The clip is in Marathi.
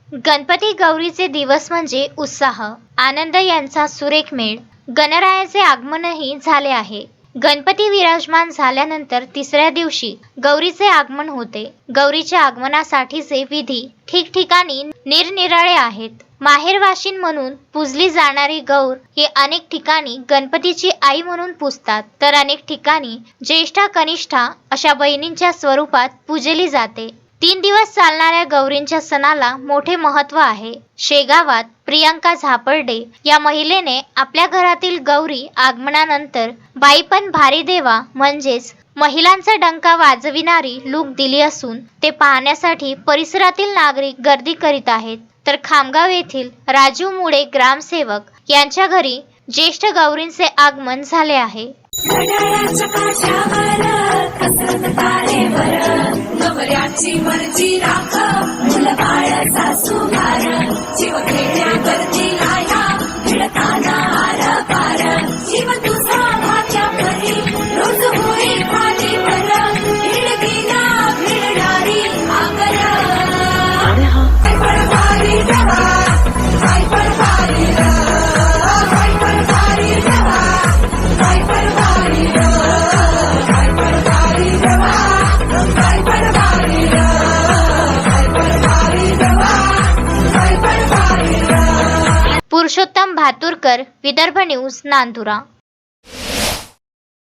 गणपती गौरीचे दिवस म्हणजे उत्साह, आनंद यांचा सुरेख मेळ. गणरायाचे आगमनही झाले आहे. गणपती विराजमान झाल्यानंतर तिसऱ्या दिवशी गौरीचे आगमन होते. गौरीच्या आगमनासाठीचे विधी ठिकठिकाणी निरनिराळे आहेत. माहेरवाशीण म्हणून पूजली जाणारी गौर ही अनेक ठिकाणी गणपतीची आई म्हणून पूजतात, तर अनेक ठिकाणी ज्येष्ठा कनिष्ठा अशा बहिणींच्या स्वरूपात पूजली जाते. 3 दिवस चालणाऱ्या गौरींच्या सणाला मोठे महत्त्व आहे. शेगावात प्रियांका झापर्डे या महिलेने आपल्या घरातील गौरी आगमनानंतर बाई पण भारी देवा म्हणजेच महिलांचा डंका वाजविणारी लूक दिली असून ते पाहण्यासाठी परिसरातील नागरिक गर्दी करीत आहेत. तर खामगाव येथील राजू मुळे ग्रामसेवक यांच्या घरी ज्येष्ठ गौरींचे आगमन झाले आहे. नवऱ्याची मर्जी राख मुलं बाळ सासू घार जीव खेळ्या करती आया भिडताना आर पार जीव तुझा भाच्या परी रोज होई खाली वर भिडकीला भिडणारी आगर पडभारी देवा पडभारी पडभारी देवा पडभारी पुरुषोत्तम भातुरकर, विदर्भ न्यूज, नांदुरा.